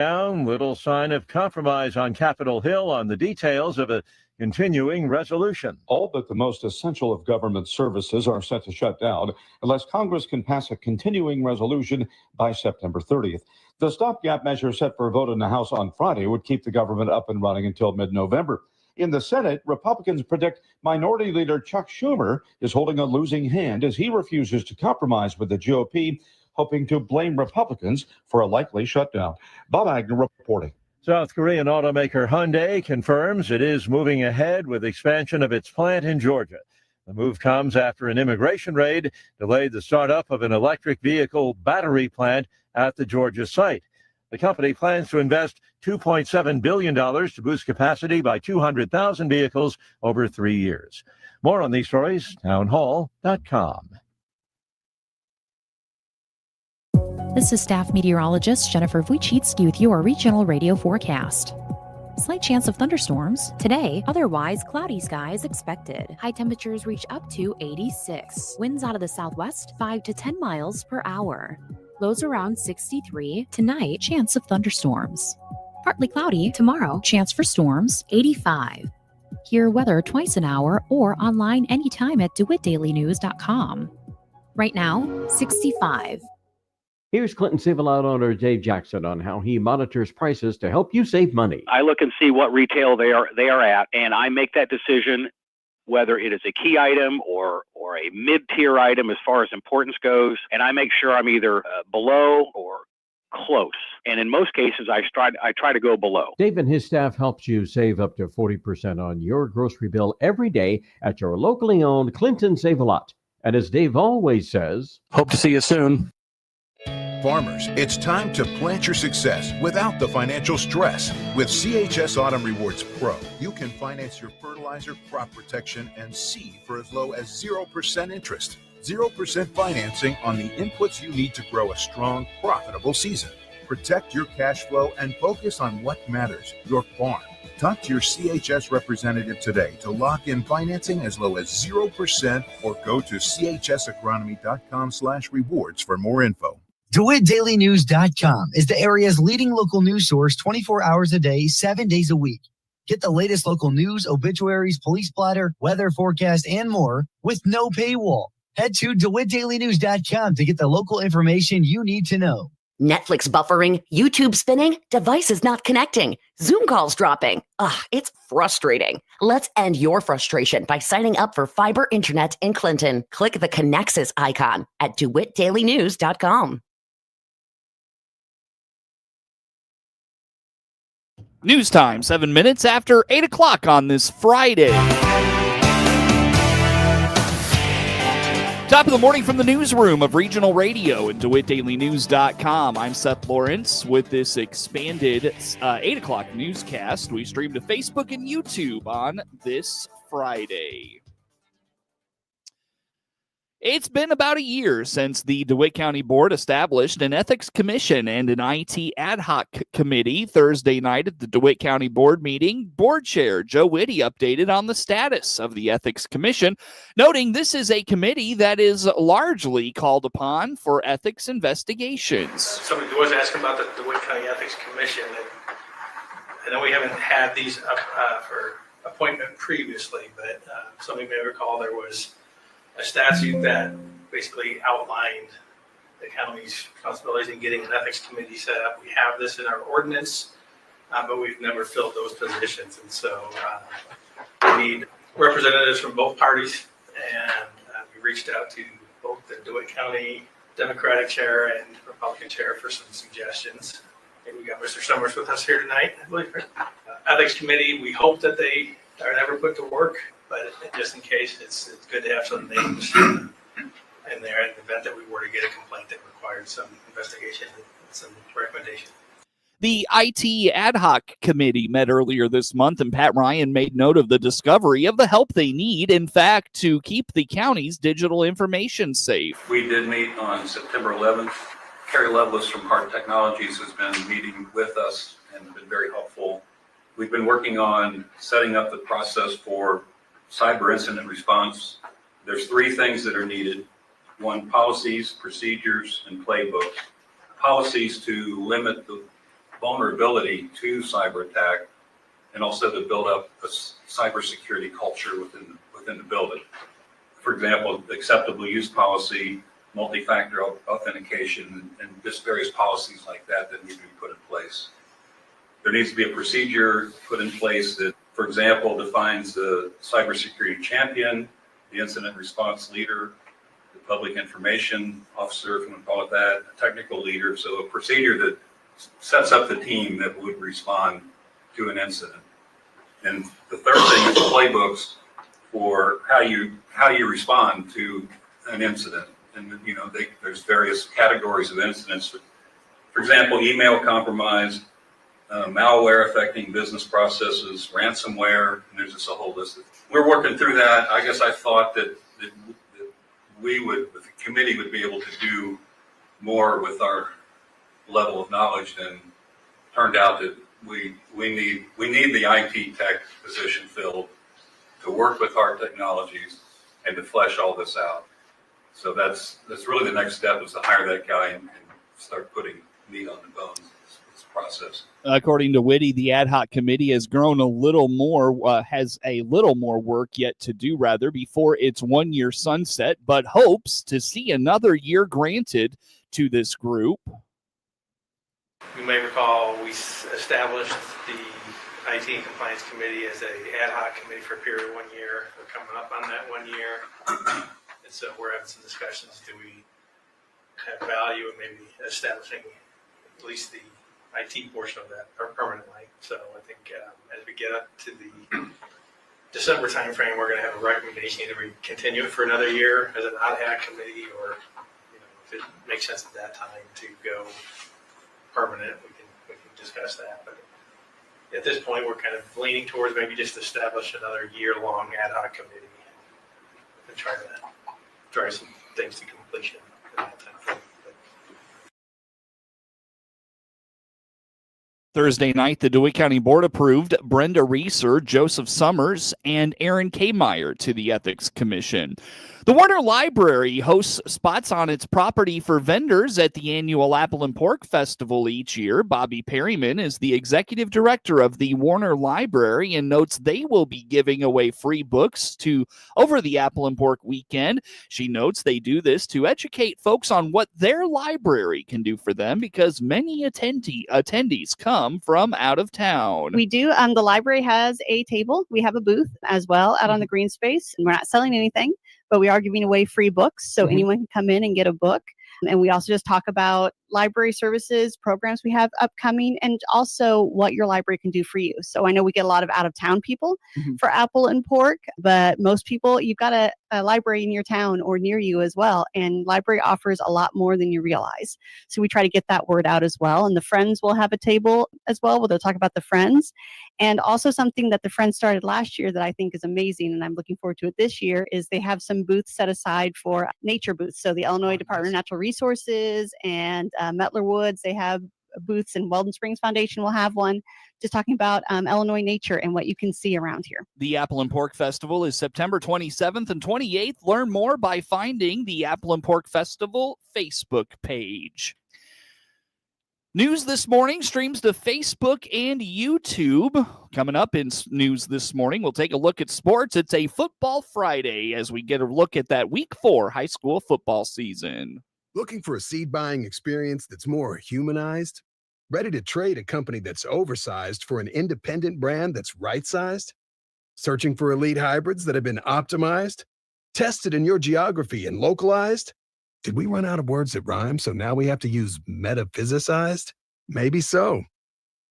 Down, little sign of compromise on Capitol Hill on the details of a continuing resolution. All but the most essential of government services are set to shut down unless Congress can pass a continuing resolution by September 30th. The stopgap measure set for a vote in the House on Friday would keep the government up and running until mid-November. In the Senate, Republicans predict Minority Leader Chuck Schumer is holding a losing hand as he refuses to compromise with the GOP, hoping to blame Republicans for a likely shutdown. Bob Agnew reporting. South Korean automaker Hyundai confirms it is moving ahead with expansion of its plant in Georgia. The move comes after an immigration raid delayed the startup of an electric vehicle battery plant at the Georgia site. The company plans to invest $2.7 billion to boost capacity by 200,000 vehicles over 3 years. More on these stories, townhall.com. This is staff meteorologist Jennifer Wojcicki with your regional radio forecast. Slight chance of thunderstorms today, otherwise cloudy skies expected. High temperatures reach up to 86. Winds out of the southwest 5 to 10 miles per hour. Lows around 63. Tonight, chance of thunderstorms. Partly cloudy tomorrow, chance for storms 85. Hear weather twice an hour or online anytime at DeWittDailyNews.com. Right now, 65. Here's Clinton Civil Out owner Dave Jackson on how he monitors prices to help you save money. I look and see what retail they are at, and I make that decision whether it is a key item or a mid-tier item as far as importance goes, and I make sure I'm either below or close. And in most cases, I try to go below. Dave and his staff helps you save up to 40% on your grocery bill every day at your locally owned Clinton Save-A-Lot. And as Dave always says, hope to see you soon. Farmers, it's time to plant your success without the financial stress. With CHS Autumn Rewards Pro, you can finance your fertilizer, crop protection, and seed for as low as 0% interest. 0% financing on the inputs you need to grow a strong, profitable season. Protect your cash flow and focus on what matters, your farm. Talk to your CHS representative today to lock in financing as low as 0% or go to chsagronomy.com/rewards for more info. DeWittDailyNews.com is the area's leading local news source 24 hours a day, 7 days a week. Get the latest local news, obituaries, police splatter, weather forecast, and more with no paywall. Head to DeWittDailyNews.com to get the local information you need to know. Netflix buffering, YouTube spinning, devices not connecting, Zoom calls dropping. It's frustrating. Let's end your frustration by signing up for fiber internet in Clinton. Click the Connexus icon at DeWittDailyNews.com. News time, 7 minutes after 8 o'clock on this Friday. Top of the morning from the newsroom of Regional Radio and DeWittDailyNews.com. I'm Seth Lawrence with this expanded 8 o'clock newscast. We stream to Facebook and YouTube on this Friday. It's been about a year since the DeWitt County Board established an Ethics Commission and an IT Ad Hoc Committee. Thursday night at the DeWitt County Board meeting, Board Chair Joe Whitty updated on the status of the Ethics Commission, noting this is a committee that is largely called upon for ethics investigations. Somebody was asking about the DeWitt County Ethics Commission. I know we haven't had these up for appointment previously, but somebody may recall there was a statute that basically outlined the county's responsibilities in getting an ethics committee set up. We have this in our ordinance, but we've never filled those positions. And so we need representatives from both parties. And we reached out to both the DeWitt County Democratic chair and Republican chair for some suggestions. And we got Mr. Summers with us here tonight, I believe. Ethics committee, we hope that they are never put to work. But just in case, it's good to have some names in there in the event that we were to get a complaint that required some investigation and some recommendation. The IT Ad Hoc Committee met earlier this month, and Pat Ryan made note of the discovery of the help they need, in fact, to keep the county's digital information safe. We did meet on September 11th. Carrie Lovelace from Hart Technologies has been meeting with us and been very helpful. We've been working on setting up the process for cyber incident response. There's 3 things that are needed. 1, policies, procedures, and playbooks. Policies to limit the vulnerability to cyber attack, and also to build up a cybersecurity culture within the building. For example, acceptable use policy, multi-factor authentication, and just various policies like that need to be put in place. There needs to be a procedure put in place that, for example, defines the cybersecurity champion, the incident response leader, the public information officer, if you want to call it that, a technical leader. So a procedure that sets up the team that would respond to an incident. And the third thing is playbooks for how you respond to an incident. And there's various categories of incidents. For example, email compromise, malware affecting business processes, ransomware, and there's just a whole list. We're working through that. I guess I thought that the committee would be able to do more with our level of knowledge, than turned out that we need the IT tech position filled to work with our technologies and to flesh all this out. So that's really the next step, is to hire that guy and start putting meat on the bones of this process. According to Whitty, the ad hoc committee has grown a little more, has a little more work yet to do, before its 1 year sunset, but hopes to see another year granted to this group. You may recall we established the IT and Compliance Committee as an ad hoc committee for a period of 1 year. We're coming up on that 1 year. And so we're having some discussions. Do we have value in maybe establishing at least the IT portion of that permanently? So I think as we get up to the December timeframe, we're going to have a recommendation. Either we continue it for another year as an ad hoc committee, or if it makes sense at that time to go permanent, we can discuss that. But at this point, we're kind of leaning towards maybe just establish another year-long ad hoc committee and try to drive some things to completion in that time frame. Thursday night, the DeWitt County Board approved Brenda Reeser, Joseph Summers, and Aaron K. Meyer to the Ethics Commission. The Warner Library hosts spots on its property for vendors at the annual Apple and Pork Festival each year. Bobby Perryman is the executive director of the Warner Library and notes they will be giving away free books over the Apple and Pork weekend. She notes they do this to educate folks on what their library can do for them, because many attendees come from out of town. We do. The library has a table. We have a booth as well out on the green space, and we're not selling anything, but we are giving away free books, so anyone can come in and get a book. And we also just talk about library services, programs we have upcoming, and also what your library can do for you. So I know we get a lot of out-of-town people for Apple and Pork, but most people, you've got a library in your town or near you as well, and library offers a lot more than you realize. So we try to get that word out as well. And the Friends will have a table as well where they'll talk about the Friends. And also something that the Friends started last year that I think is amazing, and I'm looking forward to it this year, is they have some booths set aside for nature booths. So the Illinois Department of Natural Resources and Mettler Woods, they have booths, and Weldon Springs Foundation will have one, just talking about Illinois nature and what you can see around here. The Apple and Pork Festival is September 27th and 28th. Learn more by finding the Apple and Pork Festival Facebook page. News This Morning streams to Facebook and YouTube. Coming up in News This Morning, we'll take a look at sports. It's a Football Friday as we get a look at that Week 4 high school football season. Looking for a seed buying experience that's more humanized? Ready to trade a company that's oversized for an independent brand that's right-sized? Searching for elite hybrids that have been optimized, tested in your geography, and localized? Did we run out of words that rhyme, so now we have to use metaphysicized? Maybe so.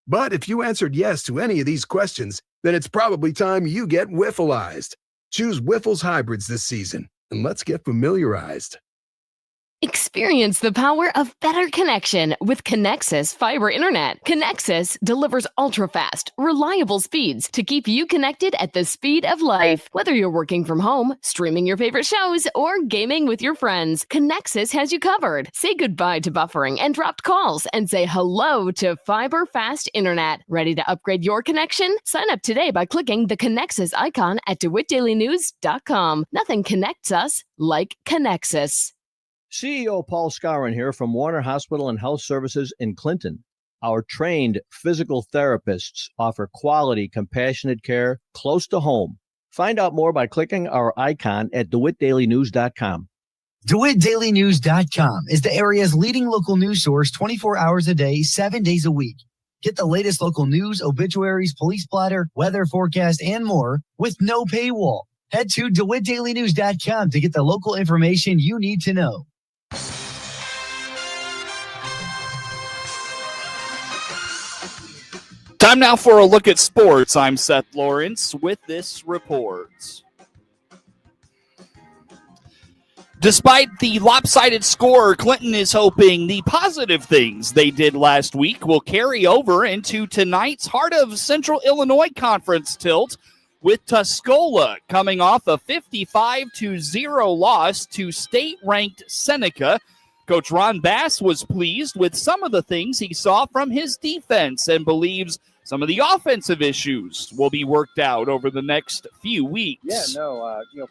But if you answered yes to any of these questions, then it's probably time you get Wiffleized. Choose Wiffles hybrids this season, and let's get familiarized. Experience the power of better connection with Connexus Fiber Internet. Connexus delivers ultra-fast, reliable speeds to keep you connected at the speed of life. Whether you're working from home, streaming your favorite shows, or gaming with your friends, Connexus has you covered. Say goodbye to buffering and dropped calls and say hello to fiber fast internet. Ready to upgrade your connection? Sign up today by clicking the Connexus icon at DeWittDailyNews.com. Nothing connects us like Connexus. CEO Paul Scarron here from Warner Hospital and Health Services in Clinton. Our trained physical therapists offer quality, compassionate care close to home. Find out more by clicking our icon at DeWittDailyNews.com. DeWittDailyNews.com is the area's leading local news source 24 hours a day, 7 days a week. Get the latest local news, obituaries, police splatter, weather forecast, and more with no paywall. Head to DeWittDailyNews.com to get the local information you need to know. Time now for a look at sports. I'm Seth Lawrence with this report. Despite the lopsided score, Clinton is hoping the positive things they did last week will carry over into tonight's Heart of Central Illinois Conference tilt, with Tuscola coming off a 55-0 loss to state-ranked Seneca. Coach Ron Bass was pleased with some of the things he saw from his defense and believes some of the offensive issues will be worked out over the next few weeks.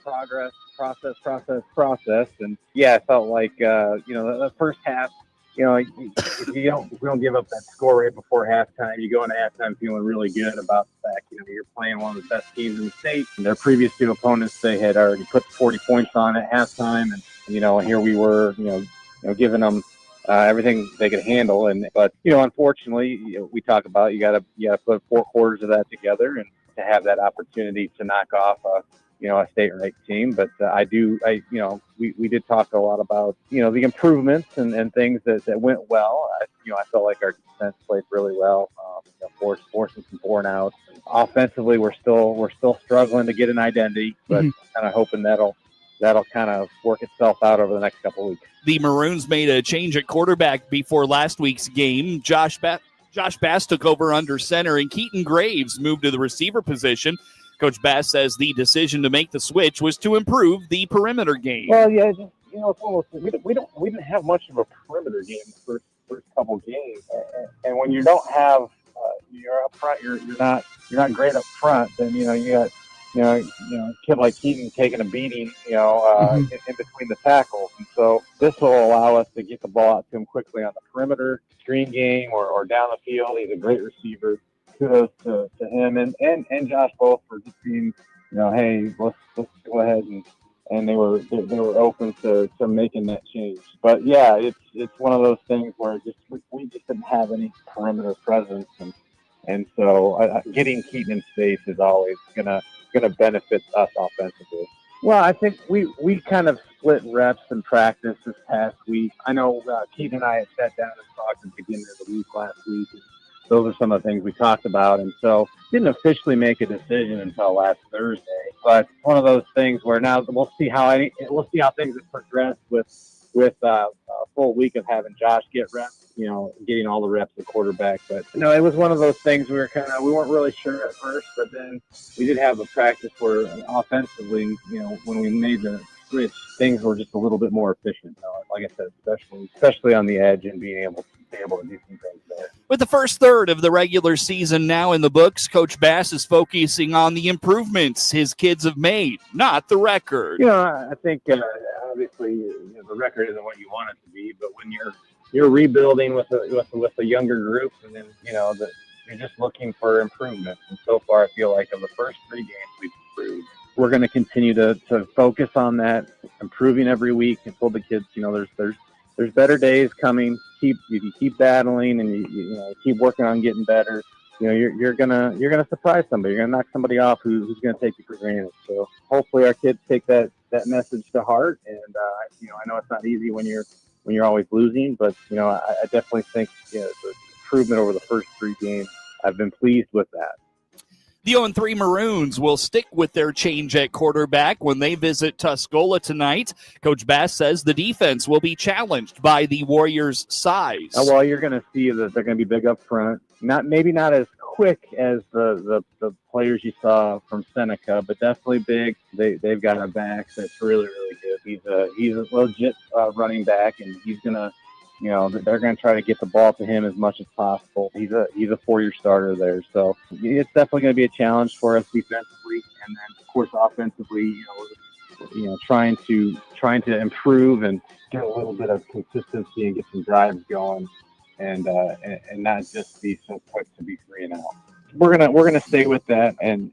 Progress, process. And yeah, I felt like, the first half, if we don't give up that score right before halftime, you go into halftime feeling really good about the fact, you're playing one of the best teams in the state. And their previous two opponents, they had already put 40 points on at halftime. And, here we were, giving them everything they could handle. But unfortunately, we talk about you got to put 4 quarters of that together and to have that opportunity to knock off a state-ranked team. But we did talk a lot about, the improvements and things that went well. I felt like our defense played really well, forcing some outs. Offensively, we're still struggling to get an identity, but kind of hoping that'll kind of work itself out over the next couple of weeks. The Maroons made a change at quarterback before last week's game. Josh Bass took over under center, and Keaton Graves moved to the receiver position. Coach Bass says the decision to make the switch was to improve the perimeter game. Well, yeah, it's almost we didn't have much of a perimeter game the first couple games, and when you don't have you're up front, you're not great up front. Then you got a kid like Keaton taking a beating, in between the tackles, and so this will allow us to get the ball out to him quickly on the perimeter, screen game, or down the field. He's a great receiver. Kudos to him and Josh both for just being, hey, let's go ahead and they were open to making that change. But yeah, it's one of those things where we just didn't have any perimeter presence, and so getting Keaton in space is always gonna benefit us offensively. Well, I think we kind of split reps in practice this past week. I know Keaton and I had sat down and talked at the beginning of the week last week. Those are some of the things we talked about, and so didn't officially make a decision until last Thursday. But one of those things where now we'll see how things have progressed with a full week of having Josh get reps, getting all the reps at quarterback. But it was one of those things we weren't really sure at first, but then we did have a practice where offensively, when we made the switch, things were just a little bit more efficient. Like I said, especially on the edge and being able to do some things there. With the first third of the regular season now in the books, Coach Bass is focusing on the improvements his kids have made, not the record. I think obviously the record isn't what you want it to be, but when you're rebuilding with a younger group, and then you're just looking for improvement. And so far, I feel like of the first 3 games we've improved. We're going to continue to focus on that, improving every week, and told the kids, there's better days coming. If you keep battling and you keep working on getting better, you're gonna surprise somebody. You're gonna knock somebody off who's gonna take you for granted. So hopefully our kids take that message to heart. And I know it's not easy when you're always losing, but I definitely think the improvement over the first 3 games. I've been pleased with that. The 0-3 Maroons will stick with their change at quarterback when they visit Tuscola tonight. Coach Bass says the defense will be challenged by the Warriors' size. Well, you're going to see that they're going to be big up front. Maybe not as quick as the players you saw from Seneca, but definitely big. They've got a back that's really, really good. He's a legit running back, and he's going to, they're going to try to get the ball to him as much as possible. He's a 4-year starter there, so it's definitely going to be a challenge for us defensively, and then of course offensively, trying to improve and get a little bit of consistency and get some drives going. and not just be so quick to be 3 and out. We're gonna stay with that and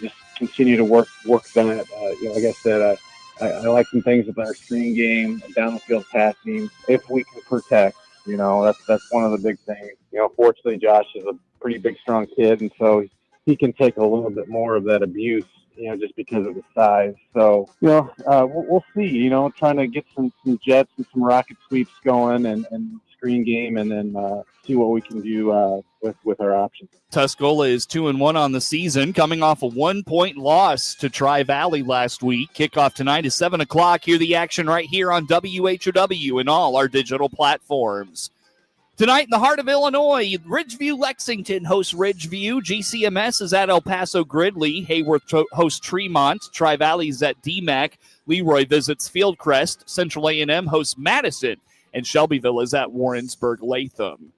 just continue to work that. Like I said, I like some things about our screen game, down the field passing. If we can protect, that's one of the big things. Fortunately, Josh is a pretty big, strong kid, and so he can take a little bit more of that abuse, just because of the size. So, we'll see. Trying to get some jets and some rocket sweeps going and screen game, and then see what we can do with our options. Tuscola is 2-1 on the season, coming off a 1-point loss to Tri-Valley last week. Kickoff tonight is 7 o'clock. Hear the action right here on WHOW and all our digital platforms. Tonight in the heart of Illinois, Ridgeview Lexington hosts Ridgeview. GCMS is at El Paso Gridley. Hayworth hosts Tremont. Tri-Valley's at DMAC. Leroy visits Fieldcrest. Central A&M hosts Madison. And Shelbyville is at Warrensburg-Latham.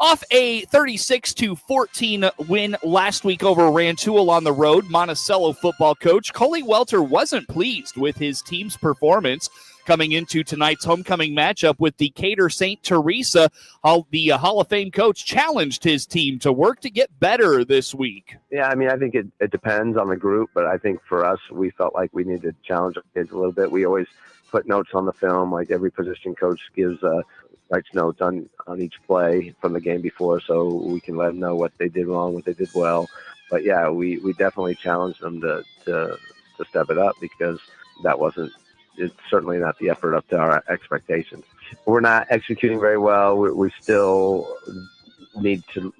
Off a 36-14 win last week over Rantoul on the road, Monticello football coach Coley Welter wasn't pleased with his team's performance coming into tonight's homecoming matchup with Decatur St. Teresa. The Hall of Fame coach challenged his team to work to get better this week. Yeah, I think it depends on the group, but I think for us, we felt like we needed to challenge our kids a little bit. We always put notes on the film, like every position coach writes notes on each play from the game before, so we can let them know what they did wrong, what they did well. But yeah, we definitely challenged them to step it up, because it's certainly not the effort up to our expectations. We're not executing very well. We still need to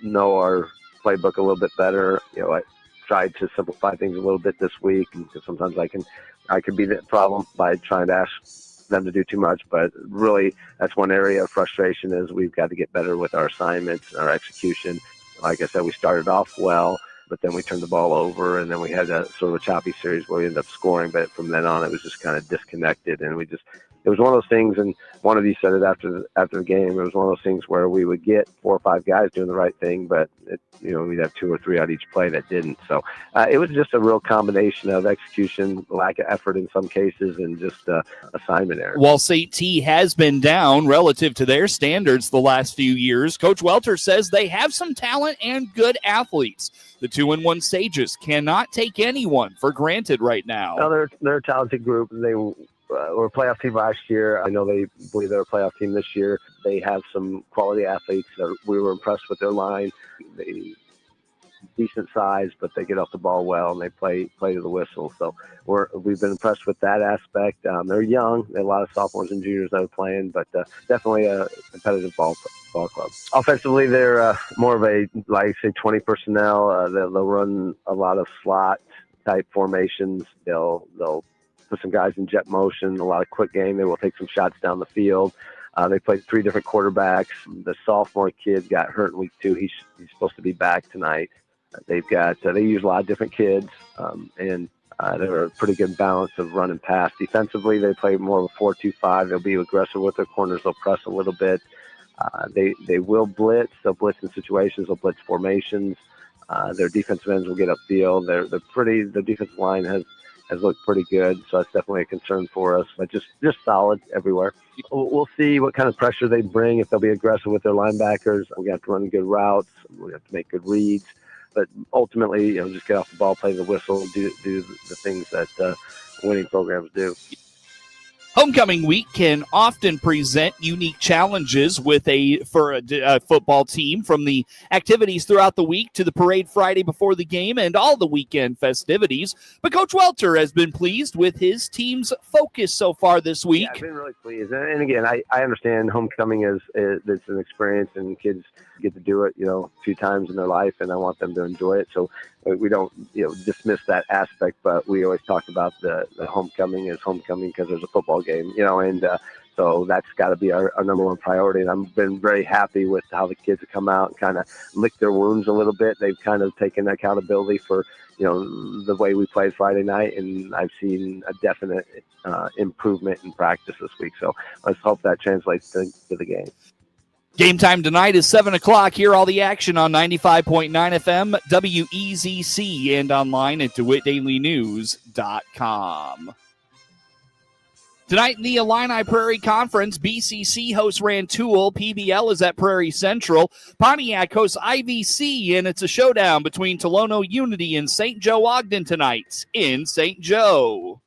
know our playbook a little bit better. I tried to simplify things a little bit this week, because sometimes I could be the problem by trying to ask them to do too much. But really, that's one area of frustration, is we've got to get better with our assignments, our execution. Like I said, we started off well, but then we turned the ball over, and then we had a sort of a choppy series where we ended up scoring. But from then on, it was just kind of disconnected, and it was one of those things, and one of you said it after the game, it was one of those things where we would get 4 or 5 guys doing the right thing, but we'd have 2 or 3 out each play that didn't. So it was just a real combination of execution, lack of effort in some cases, and just assignment error. While St. T has been down relative to their standards the last few years, Coach Welter says they have some talent and good athletes. The 2-1 Sages cannot take anyone for granted right now. No, they're a talented group. They were a playoff team last year. I know they believe they're a playoff team this year. They have some quality athletes. We were impressed with their line. They decent size, but they get off the ball well, and they play to the whistle. So we've been impressed with that aspect. They're young. There are a lot of sophomores and juniors that are playing, but definitely a competitive ball club. Offensively, they're more of a, like say, 20 personnel. They'll run a lot of slot type formations. They'll put some guys in jet motion, a lot of quick game. They will take some shots down the field. They played 3 different quarterbacks. The sophomore kid got hurt in week 2. He's supposed to be back tonight. They use a lot of different kids, and they're a pretty good balance of run and pass. Defensively, they play more of a 4-2-5. They'll be aggressive with their corners. They'll press a little bit. They will blitz. They'll blitz in situations. They'll blitz formations. Their defensive ends will get upfield. The defensive line has looked pretty good, so that's definitely a concern for us. But just solid everywhere. We'll see what kind of pressure they bring, if they'll be aggressive with their linebackers. We have to run good routes. We have to make good reads. But ultimately, just get off the ball, play the whistle, do the things that winning programs do. Homecoming week can often present unique challenges for a football team, from the activities throughout the week to the parade Friday before the game and all the weekend festivities. But Coach Welter has been pleased with his team's focus so far this week. Yeah, I've been really pleased. And again, I understand homecoming is it's an experience, and kids get to do it, a few times in their life, and I want them to enjoy it. So we don't, dismiss that aspect, but we always talk about the homecoming is homecoming because there's a football game, and so that's got to be our number one priority. And I've been very happy with how the kids have come out and kind of licked their wounds a little bit. They've kind of taken accountability for, the way we played Friday night, and I've seen a definite improvement in practice this week. So let's hope that translates to the game. Game time tonight is 7 o'clock. Hear all the action on 95.9 FM, WEZC, and online at DeWittDailyNews.com. Tonight in the Illini Prairie Conference, BCC hosts Rantoul, PBL is at Prairie Central, Pontiac hosts IVC, and it's a showdown between Tolono Unity and St. Joe Ogden tonight in St. Joe.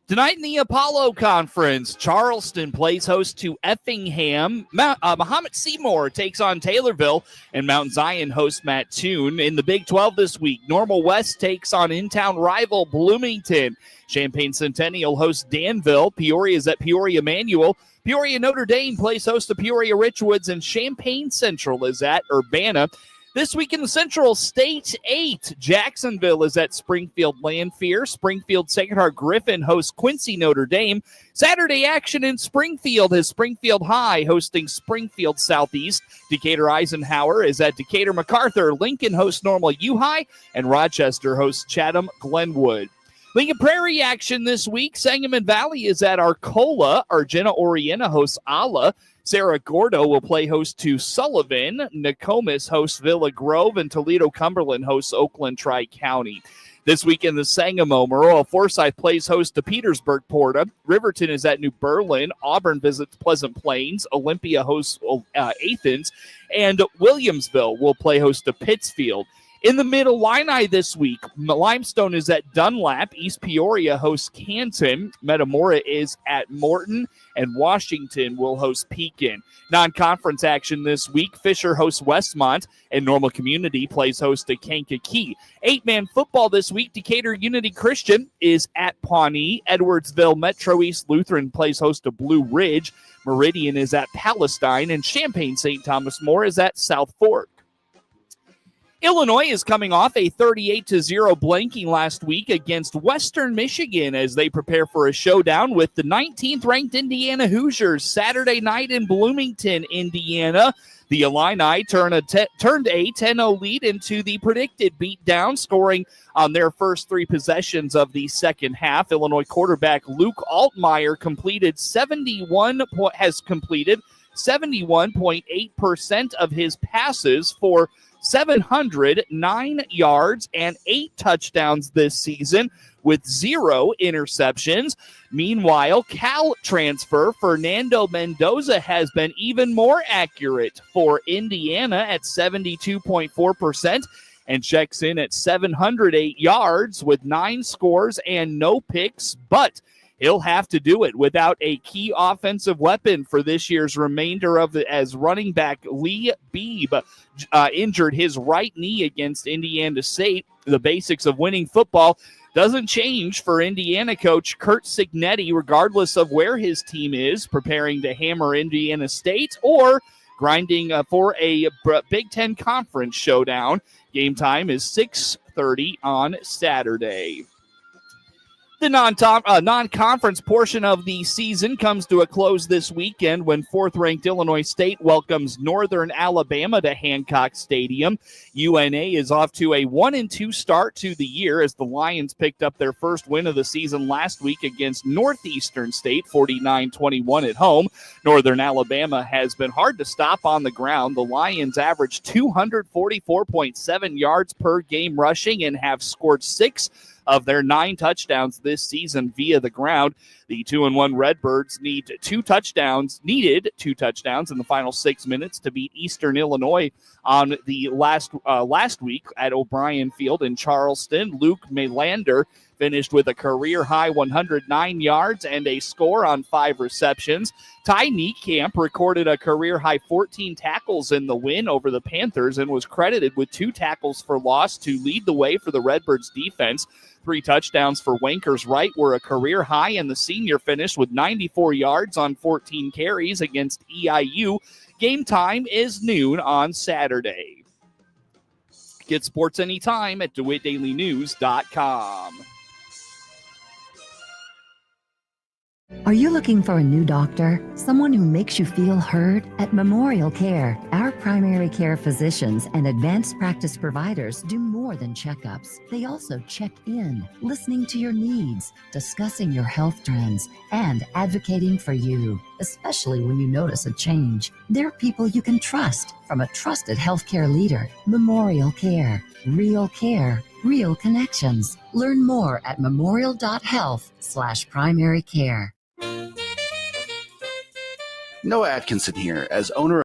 Tonight in the Apollo Conference, Charleston plays host to Effingham. Muhammad Seymour takes on Taylorville, and Mount Zion hosts Mattoon. In the Big 12 this week, Normal West takes on in-town rival Bloomington. Champaign Centennial hosts Danville. Peoria is at Peoria Manual. Peoria Notre Dame plays host to Peoria Richwoods, and Champaign Central is at Urbana. This week in the Central State 8, Jacksonville is at Springfield Lanphier. Springfield Sacred Heart Griffin hosts Quincy Notre Dame. Saturday action in Springfield is Springfield High hosting Springfield Southeast. Decatur Eisenhower is at Decatur MacArthur. Lincoln hosts Normal U High, and Rochester hosts Chatham Glenwood. Lincoln Prairie action this week. Sangamon Valley is at Arcola. Argenta Orienta hosts Ala. Sarah Gordo will play host to Sullivan. Nokomis hosts Villa Grove, and Toledo Cumberland hosts Oakland Tri-County. This week in the Sangamo, Maroa Forsyth plays host to Petersburg Porta. Riverton is at New Berlin. Auburn visits Pleasant Plains. Olympia hosts Athens. And Williamsville will play host to Pittsfield. In the Mid-Illini this week, Limestone is at Dunlap. East Peoria hosts Canton. Metamora is at Morton. And Washington will host Pekin. Non-conference action this week, Fisher hosts Westmont. And Normal Community plays host to Kankakee. 8-man football this week, Decatur Unity Christian is at Pawnee. Edwardsville Metro East Lutheran plays host to Blue Ridge. Meridian is at Palestine. And Champaign St. Thomas More is at South Fork. Illinois is coming off a 38-0 blanking last week against Western Michigan as they prepare for a showdown with the 19th-ranked Indiana Hoosiers Saturday night in Bloomington, Indiana. The Illini turned a 10-0 lead into the predicted beatdown, scoring on their first 3 possessions of the second half. Illinois quarterback Luke Altmaier has completed 71.8% of his passes for 709 yards and 8 touchdowns this season with 0 interceptions. Meanwhile, Cal transfer Fernando Mendoza has been even more accurate for Indiana at 72.4% and checks in at 708 yards with 9 scores and no picks, but he'll have to do it without a key offensive weapon for this year's remainder of it, as running back Lee Beebe injured his right knee against Indiana State. The basics of winning football doesn't change for Indiana coach Kurt Signetti, regardless of where his team is, preparing to hammer Indiana State or grinding for a Big Ten Conference showdown. Game time is 6:30 on Saturday. The non-conference portion of the season comes to a close this weekend when 4th-ranked Illinois State welcomes Northern Alabama to Hancock Stadium. UNA is off to a 1-2 start to the year as the Lions picked up their first win of the season last week against Northeastern State, 49-21 at home. Northern Alabama has been hard to stop on the ground. The Lions averaged 244.7 yards per game rushing and have scored 6 of their 9 touchdowns this season via the ground. The 2-1 Redbirds needed 2 touchdowns in the final 6 minutes to beat Eastern Illinois on the last week at O'Brien Field in Charleston. Luke Melander finished with a career-high 109 yards and a score on 5 receptions. Ty Niekamp recorded a career-high 14 tackles in the win over the Panthers and was credited with 2 tackles for loss to lead the way for the Redbirds defense. 3 touchdowns for Wankers Wright were a career high, and the senior finished with 94 yards on 14 carries against EIU. Game time is noon on Saturday. Get sports anytime at DeWittDailyNews.com. Are you looking for a new doctor? Someone who makes you feel heard? At Memorial Care, our primary care physicians and advanced practice providers do more than checkups. They also check in, listening to your needs, discussing your health trends, and advocating for you, especially when you notice a change. They're people you can trust from a trusted healthcare leader. Memorial Care. Real care Real connections. Learn more at memorial.health/primary care. Noah Atkinson here. As owner